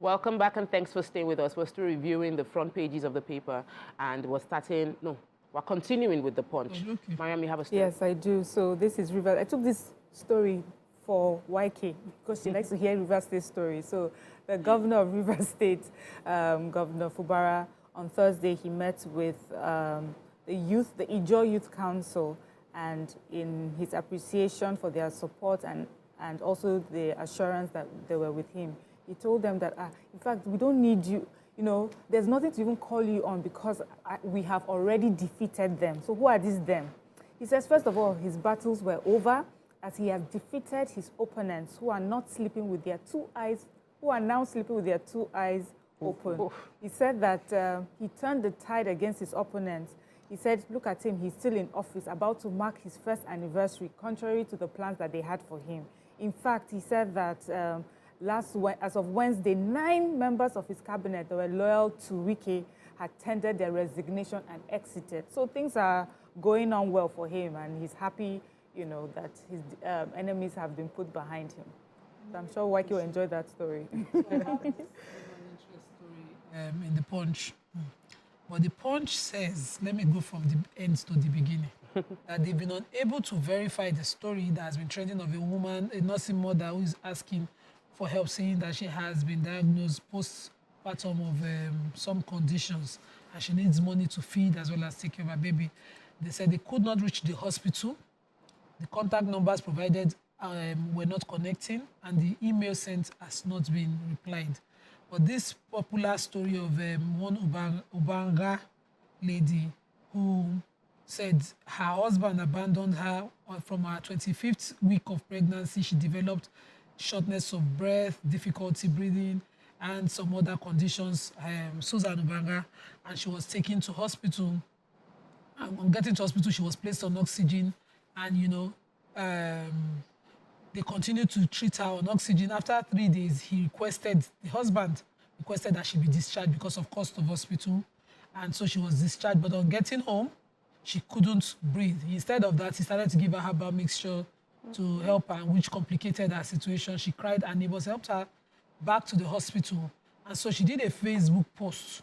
Welcome back and thanks for staying with us. We're still reviewing the front pages of the paper and we're continuing with the Punch. Okay. Mariam, you have a story? Yes, I do. So this is River. I took this story for YK because she likes to hear River State stories. So the governor of River State, Governor Fubara, on Thursday, he met with the Ijo Youth Council, and in his appreciation for their support and also the assurance that they were with him, he told them that, in fact, we don't need you. You know, there's nothing to even call you on because we have already defeated them. So who are these them? He says, first of all, his battles were over as he has defeated his opponents who are not sleeping with their two eyes, who are now sleeping with their two eyes open. Oof. He said that he turned the tide against his opponents. He said, look at him, he's still in office, about to mark his first anniversary, contrary to the plans that they had for him. In fact, he said that as of Wednesday, 9 members of his cabinet that were loyal to Wike had tendered their resignation and exited. So things are going on well for him, and he's happy, you know, that his enemies have been put behind him. So I'm sure Wike will enjoy that story. In the Punch. But the Punch says, let me go from the end to the beginning, that they've been unable to verify the story that has been trending of a woman, a nursing mother who is asking for help, saying that she has been diagnosed postpartum of some conditions and she needs money to feed as well as take care of her baby. They said they could not reach the hospital. The contact numbers provided were not connecting, and the email sent has not been replied. But this popular story of one Ubanga lady who said her husband abandoned her from her 25th week of pregnancy. She developed shortness of breath, difficulty breathing, and some other conditions, Susan Ubanga, and she was taken to hospital. And on getting to hospital, she was placed on oxygen, and, you know, they continued to treat her on oxygen. After 3 days, the husband requested that she be discharged because of cost of hospital, and so she was discharged. But on getting home, she couldn't breathe. Instead of that, he started to give her herbal mixture to help her, which complicated her situation. She cried, and neighbors helped her back to the hospital. And so she did a Facebook post,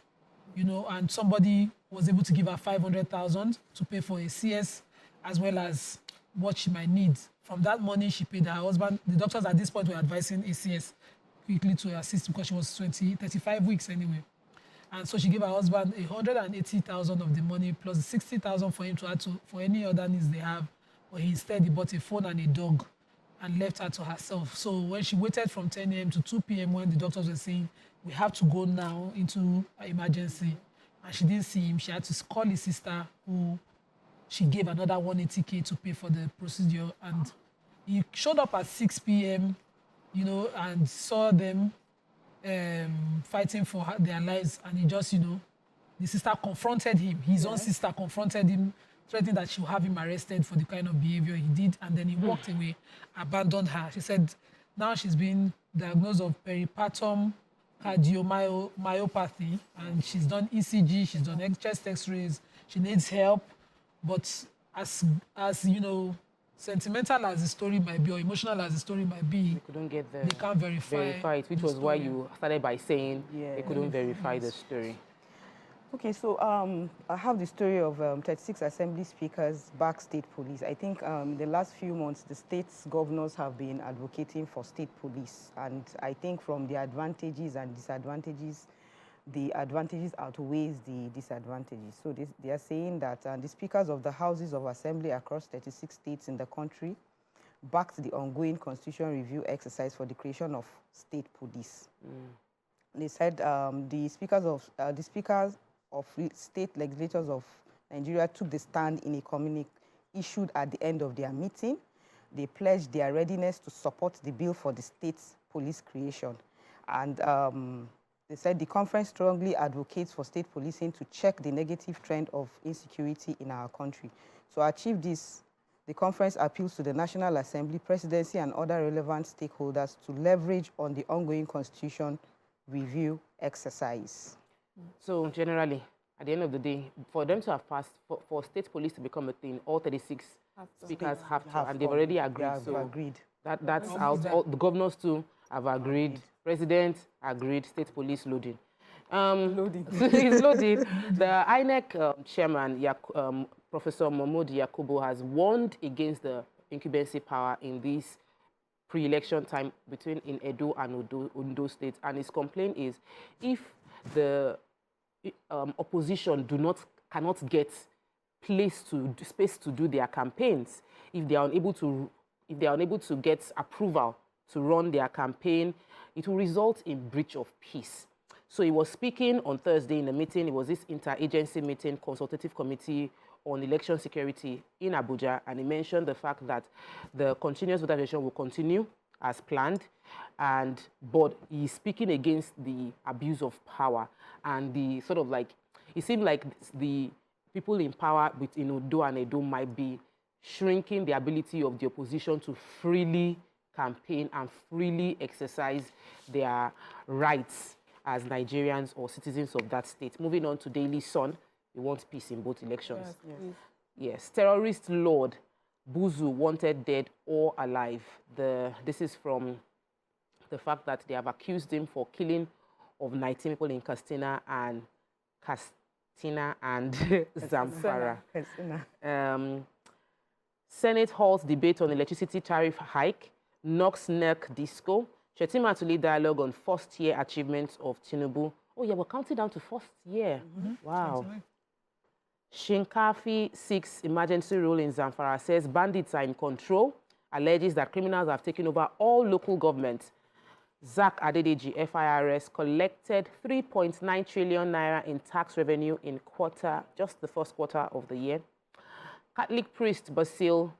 you know, and somebody was able to give her 500,000 to pay for a CS as well as what she might need. From that money, she paid her husband. The doctors at this point were advising ACS quickly to assist because she was 35 weeks anyway. And so she gave her husband 180,000 of the money plus 60,000 for him to add for any other needs they have. But instead, he bought a phone and a dog and left her to herself. So when she waited from 10 a.m. to 2 p.m. when the doctors were saying, we have to go now into an emergency, and she didn't see him, she had to call his sister, who she gave another 180K to pay for the procedure. And he showed up at 6 p.m., you know, and saw them fighting for their lives. And he just, you know, the sister confronted him. His own sister confronted him, threatening that she would have him arrested for the kind of behavior he did. And then he walked away, abandoned her. She said now she's been diagnosed of peripartum cardiomyopathy, and she's done ECG, she's done chest x-rays, she needs help. But as you know, sentimental as the story might be or emotional as the story might be, they couldn't get they can't verify it, which was why you started by saying they couldn't verify the story. Okay, so I have the story of 36 assembly speakers back state police. I think the last few months, the state's governors have been advocating for state police. And I think from the advantages and disadvantages, the advantages outweighs the disadvantages. So they are saying that the speakers of the houses of assembly across 36 states in the country backed the ongoing constitutional review exercise for the creation of state police. They said the speakers of state legislators of Nigeria took the stand in a communique issued at the end of their meeting. They pledged their readiness to support the bill for the state's police creation. And they said the conference strongly advocates for state policing to check the negative trend of insecurity in our country. To achieve this, the conference appeals to the National Assembly, presidency, and other relevant stakeholders to leverage on the ongoing constitution review exercise. So generally, at the end of the day, for them to have passed, for state police to become a thing, all 36 speakers have to, and they've already agreed. Agreed. That's out. All, the governors too have agreed. President agreed, state police loading. Loading. He's loading. The INEC chairman, Professor Mahmoud Yakubu, has warned against the incumbency power in this pre-election time between in Edo and Ondo states. And his complaint is if the opposition cannot get space to do their campaigns, if they are unable to get approval to run their campaign, it will result in breach of peace. So he was speaking on Thursday in a meeting. It was this interagency meeting, consultative committee on election security in Abuja, and he mentioned the fact that the continuous voter registration will continue as planned, but he's speaking against the abuse of power and the sort of like, it seemed like the people in power within Odo and Edo might be shrinking the ability of the opposition to freely campaign and freely exercise their rights as Nigerians or citizens of that state. Moving on to Daily Sun, we want peace in both elections. Yes. Terrorist Lord Buzu wanted dead or alive. This is from the fact that they have accused him for killing of 19 people in Katsina and Zamfara. Senate halts debate on electricity tariff hike, knocks neck disco. Shetima to lead dialogue on first-year achievements of Tinubu. Oh yeah, we're counting down to first year. Wow. Shinkafi 6 emergency rule in Zamfara says bandits are in control, alleges that criminals have taken over all local governments. Zak Adedeji, FIRS, collected 3.9 trillion naira in tax revenue in just the first quarter of the year. Catholic priest Basil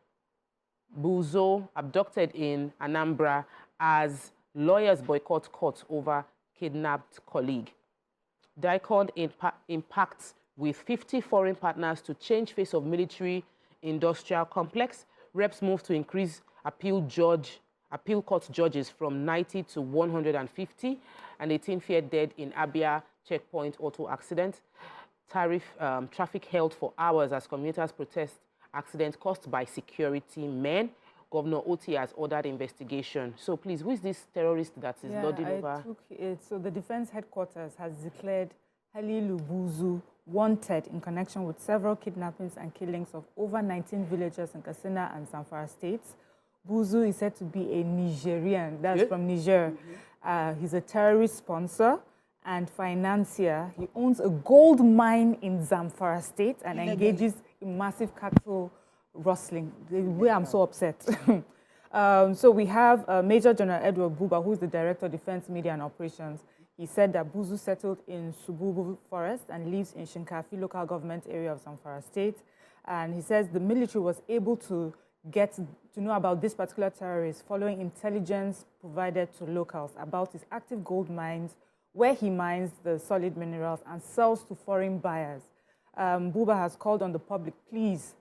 Buzo abducted in Anambra as lawyers boycott court over kidnapped colleague. DICON impacts with 50 foreign partners to change face of military industrial complex. Reps move to increase appeal court judges from 90 to 150, and 18 feared dead in Abia checkpoint auto accident. Traffic held for hours as commuters protest accident caused by security men. Governor Oti has ordered investigation. So please, who is this terrorist that is loading over? So the defense headquarters has declared Halilu Buzu wanted in connection with several kidnappings and killings of over 19 villagers in Katsina and Zamfara states. Buzu is said to be a Nigerian, that's from Niger. He's a terrorist sponsor and financier. He owns a gold mine in Zamfara state and engages in massive cattle rustling. The way I'm so upset. So we have Major General Edward Buba, who is the Director of Defense Media and Operations. He said that Buzu settled in Sububu Forest and lives in Shinkafi local government area of Zamfara state. And he says the military was able to get to know about this particular terrorist following intelligence provided to locals about his active gold mines, where he mines the solid minerals and sells to foreign buyers. Buba has called on the public, please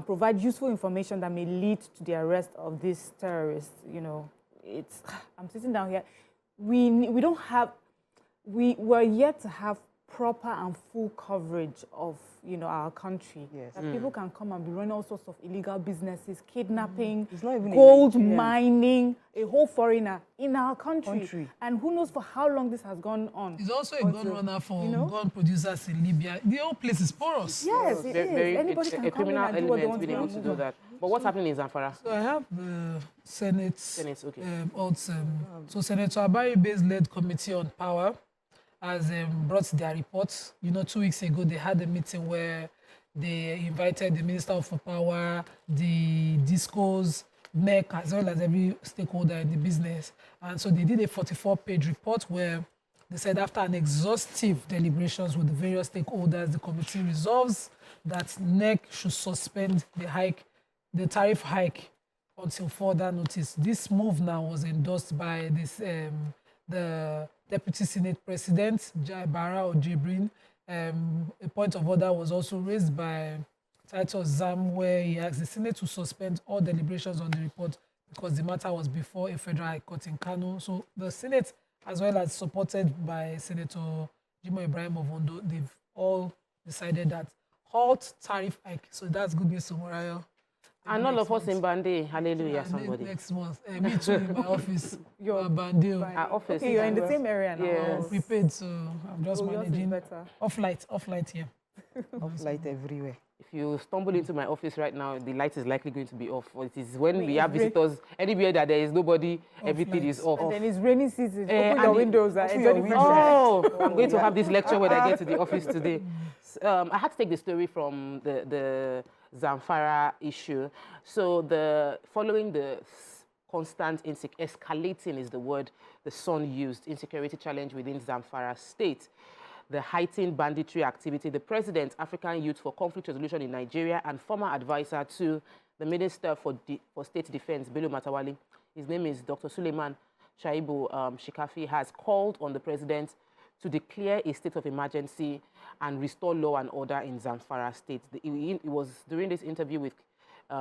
provide useful information that may lead to the arrest of this terrorist. You know, I'm sitting down here. We don't have, we're yet to have proper and full coverage of, you know, our country. Yes. That people can come and be running all sorts of illegal businesses, kidnapping, It's not even gold mining, a whole foreigner in our country. And who knows for how long this has gone on. He's also a gun runner for gun producers in Libya. The whole place is porous. Yes, it is. Anybody can a come in criminal and do what they element want being able to to do that. But what's happening in Zamfara? So I have the Senate, okay. So Senator Abari-Bey's led committee on power has brought their report. You know, 2 weeks ago, they had a meeting where they invited the Minister of Power, the DISCOs, NEC, as well as every stakeholder in the business. And so they did a 44-page report where they said after an exhaustive deliberations with the various stakeholders, the committee resolves that NEC should suspend the tariff hike until further notice. This move now was endorsed by the Deputy Senate President, Jaibara Ojebrin. A point of order was also raised by Titus Zam, where he asked the Senate to suspend all deliberations on the report because the matter was before a federal high court in Kano. So the Senate, as well as supported by Senator Jimo Ibrahim of Ondo, they've all decided that halt tariff hike. So that's good news to Morayo. And all of us in Bande, hallelujah, Yeah, somebody. next month. Me too in my office. Your Bandeo. Our office. Okay, you're in the same area now. Yes. Prepaid, so I'm just Oh, yours is managing. better. Off-light here. Light everywhere. If you stumble into my office right now, the light is likely going to be off. It is when we it's have visitors, anywhere that there is nobody, everything lights. is off. And then it's rainy season. Open and your the- windows. And open enjoy your the fresh windows. air. Oh, I'm going to have this lecture when I get to the office today. I had to take the story from the Zamfara issue. So following the constant escalating is the word the Sun used, insecurity challenge within Zamfara state, the heightened banditry activity, the President, African Youth for Conflict Resolution in Nigeria, and former advisor to the Minister for State Defense, Bello Matawali, his name is Dr. Suleiman Shaibu Shikafi, has called on the President to declare a state of emergency and restore law and order in Zamfara state. It was during this interview with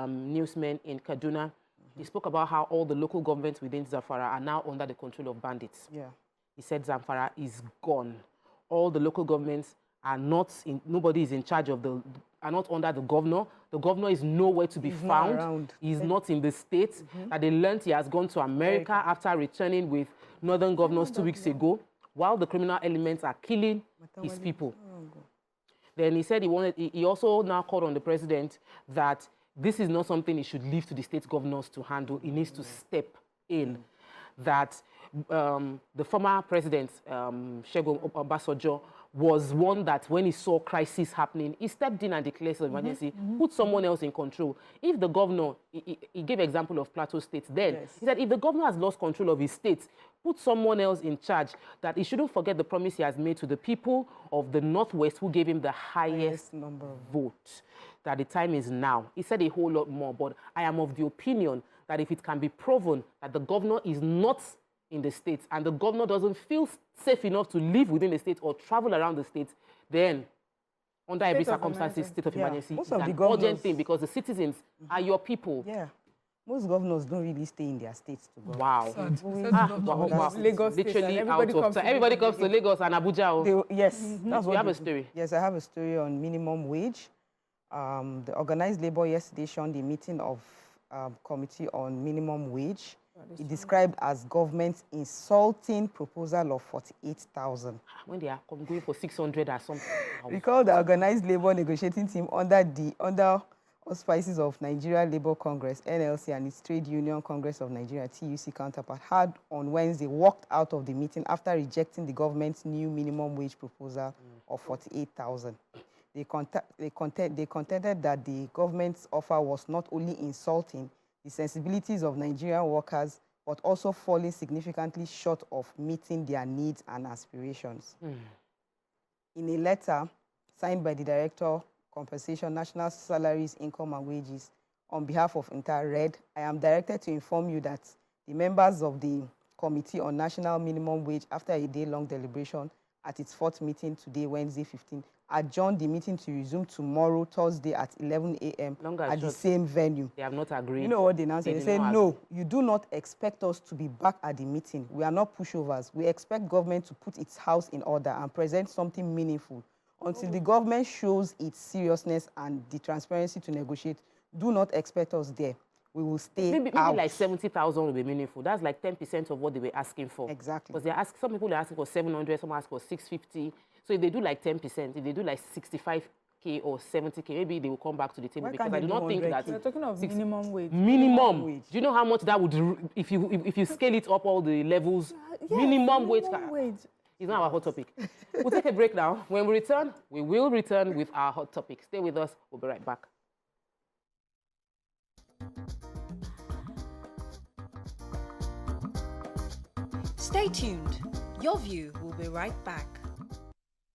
newsmen in Kaduna. He spoke about how all the local governments within Zamfara are now under the control of bandits. Yeah. He said Zamfara is gone. All the local governments are not nobody is in charge of are not under the governor. The governor is nowhere to be He's not found. around. He's not in the state. That they learned he has gone to America after returning with northern governors 2 weeks ago, while the criminal elements are killing his people. Then he said he also now called on the President that this is not something he should leave to the state governors to handle. He needs to step in. That the former president, Segun Obasanjo, was one that when he saw crisis happening, he stepped in and declared state of emergency, put someone else in control. If the governor, he gave example of Plateau State then, he said if the governor has lost control of his state, put someone else in charge, that he shouldn't forget the promise he has made to the people of the Northwest who gave him the highest number of vote, that the time is now. He said a whole lot more, but I am of the opinion that if it can be proven that the governor is not in the state and the governor doesn't feel safe enough to live within the state or travel around the state, then under every circumstance, state of emergency is an urgent thing because the citizens are your people. Yeah. Most governors don't really stay in their states to go. Wow. Wow. Lagos State, Literally and out everybody of comes time. to Everybody Lagos. comes to Lagos and Abuja. Yes, that's what You have they a do. story. Yes, I have a story on minimum wage. The organized labor yesterday shunned the meeting of committee on minimum wage. It described as government's insulting proposal of 48,000. When they are going for 600 or something. We call the organized labor negotiating team under auspices of Nigeria Labour Congress, NLC, and its Trade Union Congress of Nigeria, TUC counterpart, had on Wednesday walked out of the meeting after rejecting the government's new minimum wage proposal of 48,000. They contended that the government's offer was not only insulting the sensibilities of Nigerian workers, but also falling significantly short of meeting their needs and aspirations. In a letter signed by the Director, Compensation, National Salaries, Income and Wages, on behalf of INTA, read, I am directed to inform you that the members of the Committee on National Minimum Wage, after a day-long deliberation at its fourth meeting today, Wednesday 15, adjourned the meeting to resume tomorrow, Thursday at 11 a.m. at the same venue. They have not agreed. You know what they now say? They say, not no, you do not expect us to be back at the meeting. We are not pushovers. We expect government to put its house in order and present something meaningful. Until the government shows its seriousness and the transparency to negotiate, do not expect us there. We will stay Maybe out. like 70,000 will be meaningful. That's like 10% of what they were asking for. Exactly. Because some people are asking for 700, some ask for 650. So if they do like 10%, if they do like 65K or 70K, maybe they will come back to the table. Why Because can't I they do do not think 100K? that We're talking of minimum wage. minimum. wage. Do you know how much that would, if you scale it up all the levels, minimum wage. It's not our hot topic. We'll take a break now. When we return, we will return with our hot topic. Stay with us. We'll be right back. Stay tuned. Your View will be right back.